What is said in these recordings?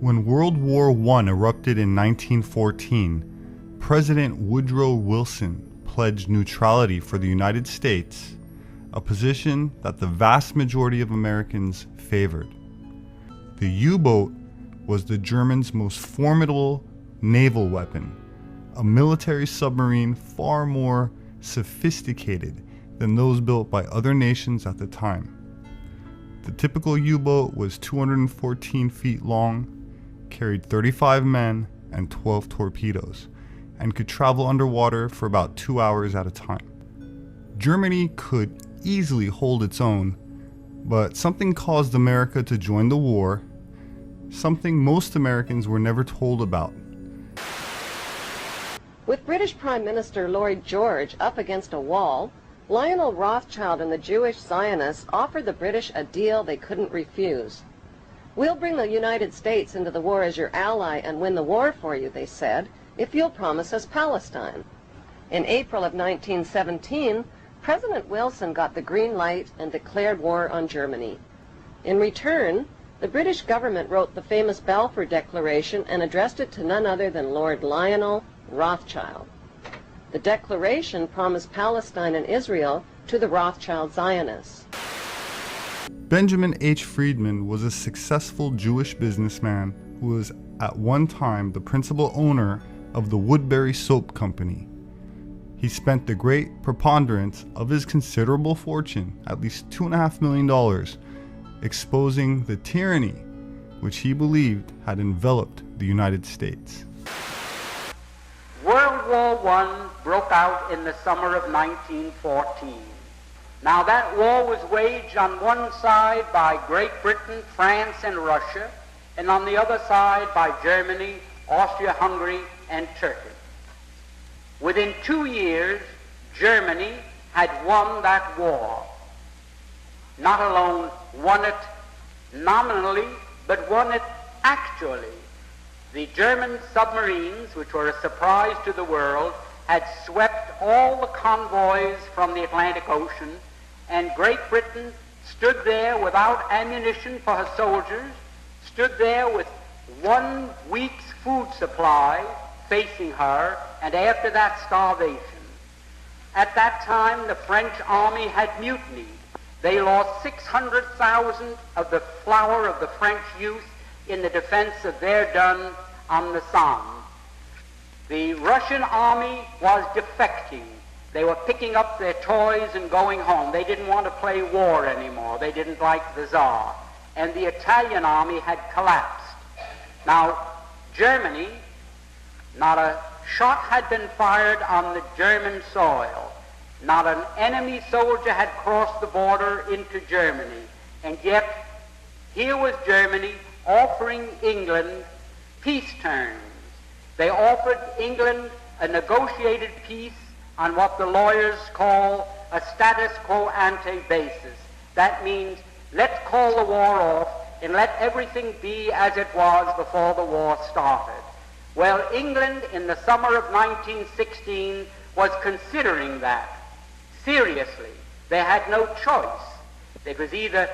When World War I erupted in 1914, President Woodrow Wilson pledged neutrality for the United States, a position that the vast majority of Americans favored. The U-boat was the Germans' most formidable naval weapon, a military submarine far more sophisticated than those built by other nations at the time. The typical U-boat was 214 feet long, carried 35 men and 12 torpedoes, and could travel underwater for about 2 hours at a time. Germany could easily hold its own, but something caused America to join the war, something most Americans were never told about. With British Prime Minister Lloyd George up against a wall, Lionel Rothschild and the Jewish Zionists offered the British a deal they couldn't refuse. "We'll bring the United States into the war as your ally and win the war for you," they said, "if you'll promise us Palestine." In April of 1917, President Wilson got the green light and declared war on Germany. In return, the British government wrote the famous Balfour Declaration and addressed it to none other than Lord Lionel Rothschild. The declaration promised Palestine and Israel to the Rothschild Zionists. Benjamin H. Friedman was a successful Jewish businessman who was at one time the principal owner of the Woodbury Soap Company. He spent the great preponderance of his considerable fortune, at least $2.5 million, exposing the tyranny which he believed had enveloped the United States. World War I broke out in the summer of 1914. Now that war was waged on one side by Great Britain, France, and Russia, and on the other side by Germany, Austria-Hungary, and Turkey. Within 2 years, Germany had won that war. Not alone won it nominally, but won it actually. The German submarines, which were a surprise to the world, had swept all the convoys from the Atlantic Ocean, and Great Britain stood there without ammunition for her soldiers, stood there with 1 week's food supply facing her, and after that, starvation. At that time, the French army had mutinied. They lost 600,000 of the flower of the French youth in the defense of Verdun on the Somme. The Russian army was defecting. They were picking up their toys and going home. They didn't want to play war anymore. They didn't like the Tsar. And the Italian army had collapsed. Now, Germany, not a shot had been fired on the German soil. Not an enemy soldier had crossed the border into Germany. And yet, here was Germany offering England peace terms. They offered England a negotiated peace on what the lawyers call a status quo ante basis. That means let's call the war off and let everything be as it was before the war started. Well, England in the summer of 1916 was considering that seriously. They had no choice. It was either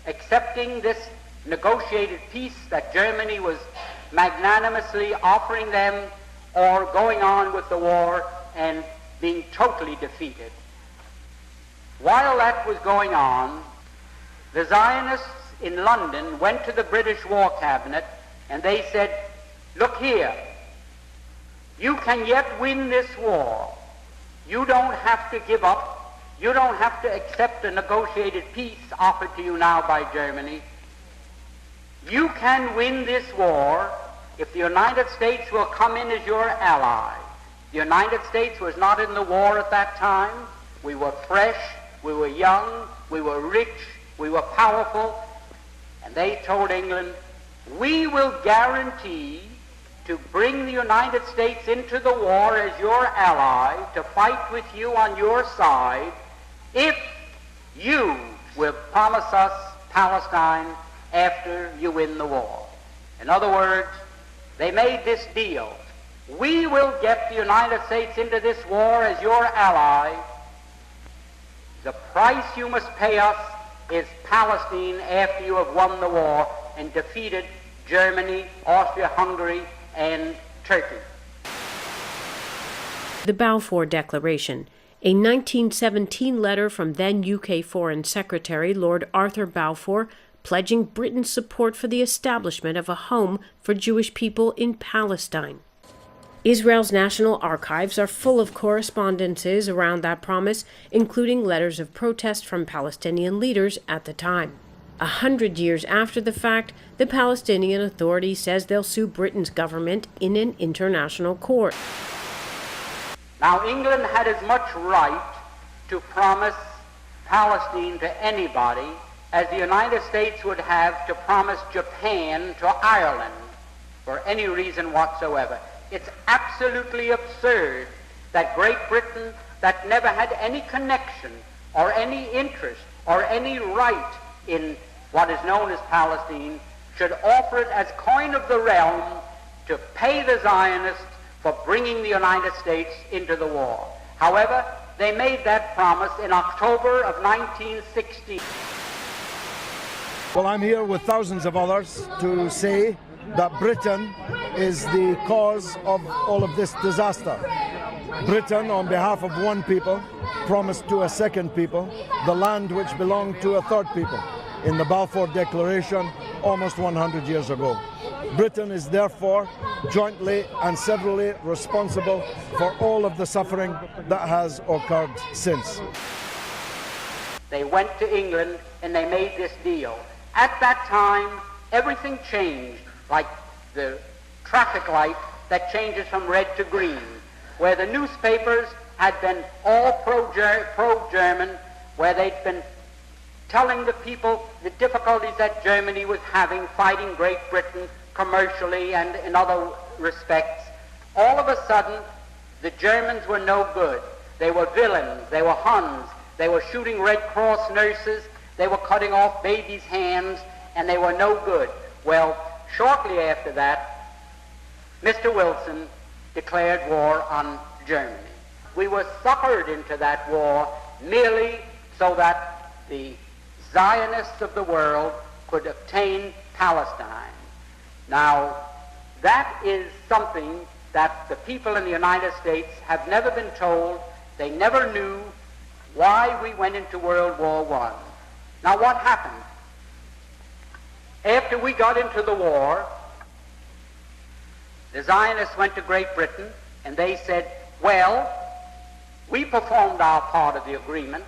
accepting this negotiated peace that Germany was magnanimously offering them, or going on with the war and being totally defeated. While that was going on, the Zionists in London went to the British War Cabinet and they said, "Look here, you can yet win this war. You don't have to give up. You don't have to accept a negotiated peace offered to you now by Germany. You can win this war if the United States will come in as your ally." The United States was not in the war at that time. We were fresh, we were young, we were rich, we were powerful. And they told England, "We will guarantee to bring the United States into the war as your ally, to fight with you on your side, if you will promise us Palestine after you win the war." In other words, they made this deal. We will get the United States into this war as your ally. The price you must pay us is Palestine after you have won the war and defeated Germany, Austria-Hungary, and Turkey. The Balfour Declaration, a 1917 letter from then UK Foreign Secretary Lord Arthur Balfour pledging Britain's support for the establishment of a home for Jewish people in Palestine. Israel's National Archives are full of correspondences around that promise, including letters of protest from Palestinian leaders at the time. 100 years after the fact, the Palestinian Authority says they'll sue Britain's government in an international court. Now, England had as much right to promise Palestine to anybody as the United States would have to promise Japan to Ireland for any reason whatsoever. It's absolutely absurd that Great Britain, that never had any connection or any interest or any right in what is known as Palestine, should offer it as coin of the realm to pay the Zionists for bringing the United States into the war. However, they made that promise in October of 1916. Well, I'm here with thousands of others to say that Britain is the cause of all of this disaster. Britain, on behalf of one people, promised to a second people the land which belonged to a third people in the Balfour Declaration almost 100 years ago. Britain is therefore jointly and severally responsible for all of the suffering that has occurred since. They went to England and they made this deal. At that time, everything changed, like the traffic light that changes from red to green, where the newspapers had been all pro-German, where they'd been telling the people the difficulties that Germany was having fighting Great Britain commercially and in other respects. All of a sudden, the Germans were no good. They were villains. They were Huns. They were shooting Red Cross nurses. They were cutting off babies' hands, and they were no good. Well, shortly after that, Mr. Wilson declared war on Germany. We were suckered into that war merely so that the Zionists of the world could obtain Palestine. Now, that is something that the people in the United States have never been told. They never knew why we went into World War I. Now, what happened? After we got into the war, the Zionists went to Great Britain and they said, well, we performed our part of the agreement.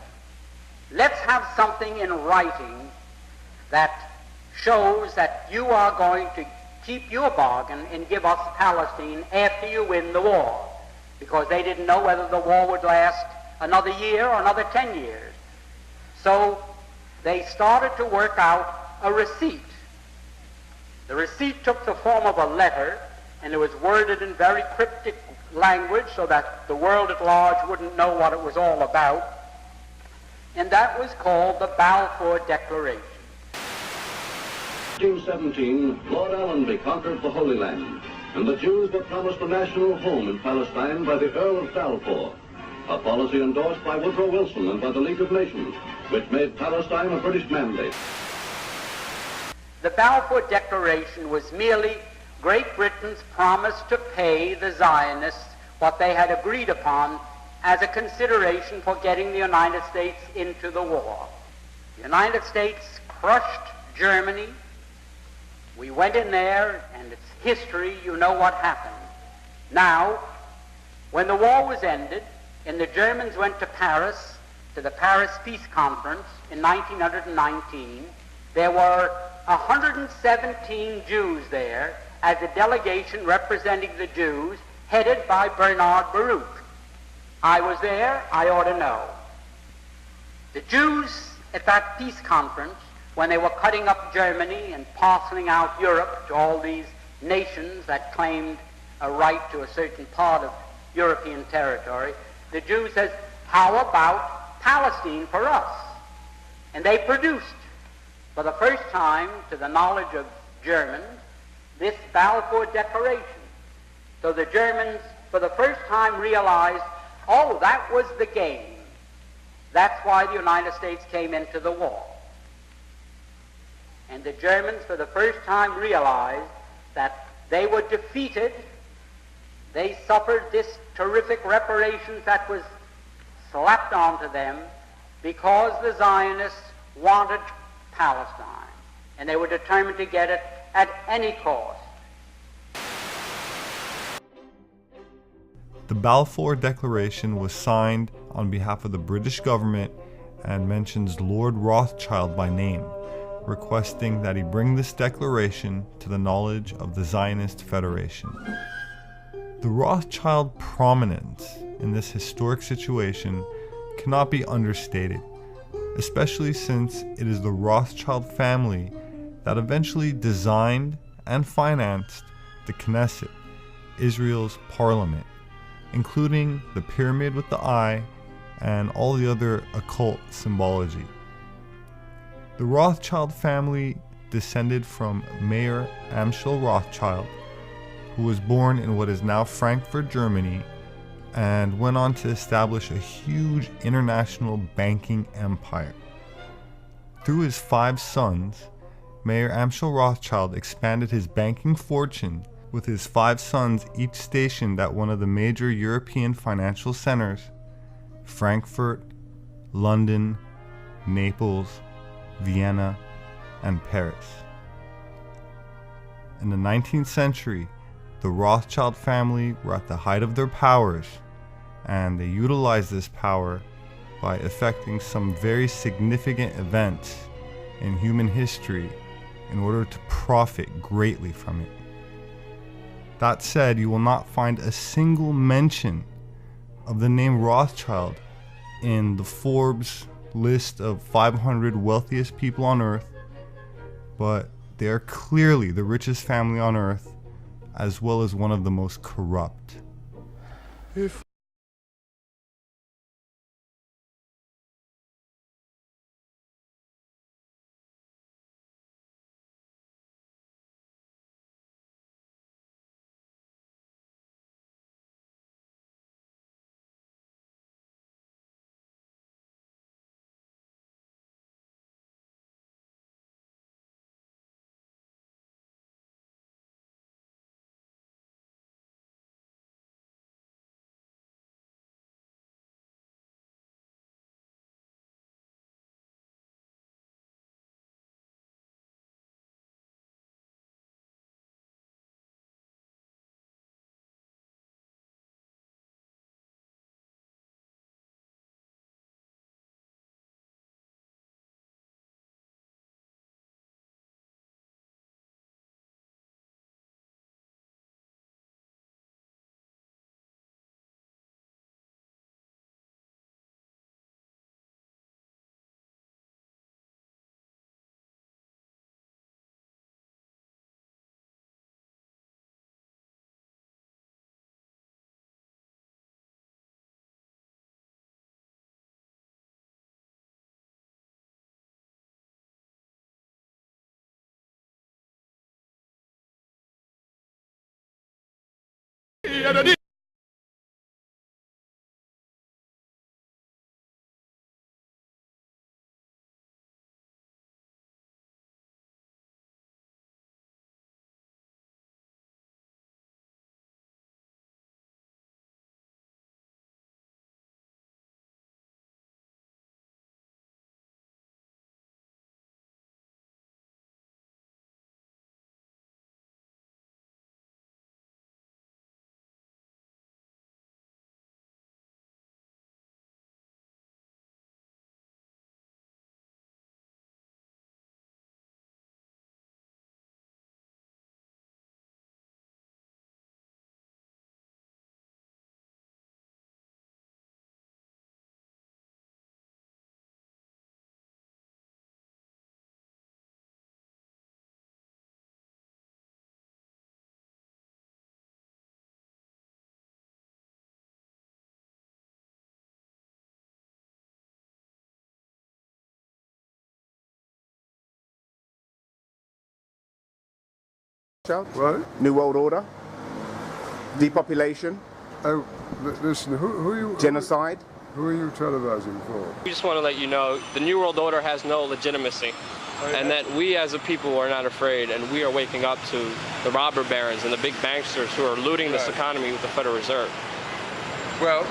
Let's have something in writing that shows that you are going to keep your bargain and give us Palestine after you win the war, because they didn't know whether the war would last another year or another 10 years. So they started to work out a receipt. The receipt took the form of a letter, and it was worded in very cryptic language so that the world at large wouldn't know what it was all about. And that was called the Balfour Declaration. 1917, Lord Allenby conquered the Holy Land, and the Jews were promised a national home in Palestine by the Earl of Balfour, a policy endorsed by Woodrow Wilson and by the League of Nations, which made Palestine a British mandate. The Balfour Declaration was merely Great Britain's promise to pay the Zionists what they had agreed upon as a consideration for getting the United States into the war. The United States crushed Germany. We went in there, and its history, you know what happened. Now, when the war was ended, and the Germans went to Paris, to the Paris Peace Conference in 1919, there were 117 Jews there as a delegation representing the Jews, headed by Bernard Baruch. I was there, I ought to know. The Jews at that peace conference, when they were cutting up Germany and parceling out Europe to all these nations that claimed a right to a certain part of European territory, the Jews said, how about Palestine for us? And they produced, for the first time, to the knowledge of Germans, this Balfour Declaration. So the Germans, for the first time, realized, oh, that was the game. That's why the United States came into the war. And the Germans for the first time realized that they were defeated. They suffered this terrific reparations that was slapped onto them because the Zionists wanted Palestine, and they were determined to get it at any cost. The Balfour Declaration was signed on behalf of the British government and mentions Lord Rothschild by name, requesting that he bring this declaration to the knowledge of the Zionist Federation. The Rothschild prominence in this historic situation cannot be understated, especially since it is the Rothschild family that eventually designed and financed the Knesset, Israel's parliament, including the pyramid with the eye and all the other occult symbology. The Rothschild family descended from Mayer Amschel Rothschild, who was born in what is now Frankfurt, Germany, and went on to establish a huge international banking empire. Through his 5 sons, Mayer Amschel Rothschild expanded his banking fortune, with his 5 sons each stationed at one of the major European financial centers: Frankfurt, London, Naples, Vienna, and Paris. In the 19th century, the Rothschild family were at the height of their powers, and they utilized this power by effecting some very significant events in human history in order to profit greatly from it. That said, you will not find a single mention of the name Rothschild in the Forbes list of 500 wealthiest people on earth, but they are clearly the richest family on earth, as well as one of the most corrupt. Right. New World Order, depopulation, Oh, listen, who are you? genocide. Who are you televising for? We just want to let you know the New World Order has no legitimacy. and that we as a people are not afraid, and we are waking up to the robber barons and the big banksters who are looting this economy with the Federal Reserve. Well,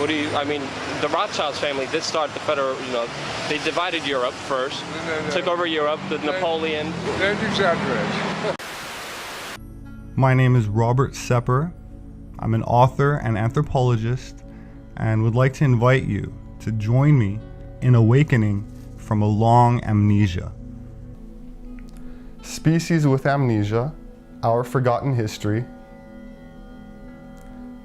I mean, the Rothschilds family did start the federal, they divided Europe first, took over Europe, the Napoleon. Don't exaggerate. My name is Robert Sepper. I'm an author and anthropologist, and would like to invite you to join me in awakening from a long amnesia. Species with Amnesia, Our Forgotten History.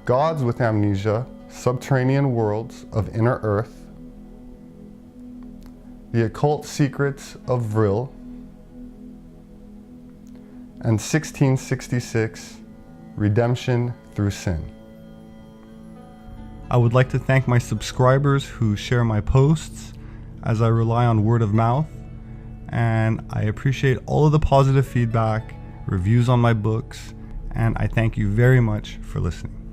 Gods with Amnesia, Subterranean Worlds of Inner Earth. The Occult Secrets of Vril. And 1666, Redemption Through Sin. I would like to thank my subscribers who share my posts, as I rely on word of mouth, and I appreciate all of the positive feedback, reviews on my books, and I thank you very much for listening.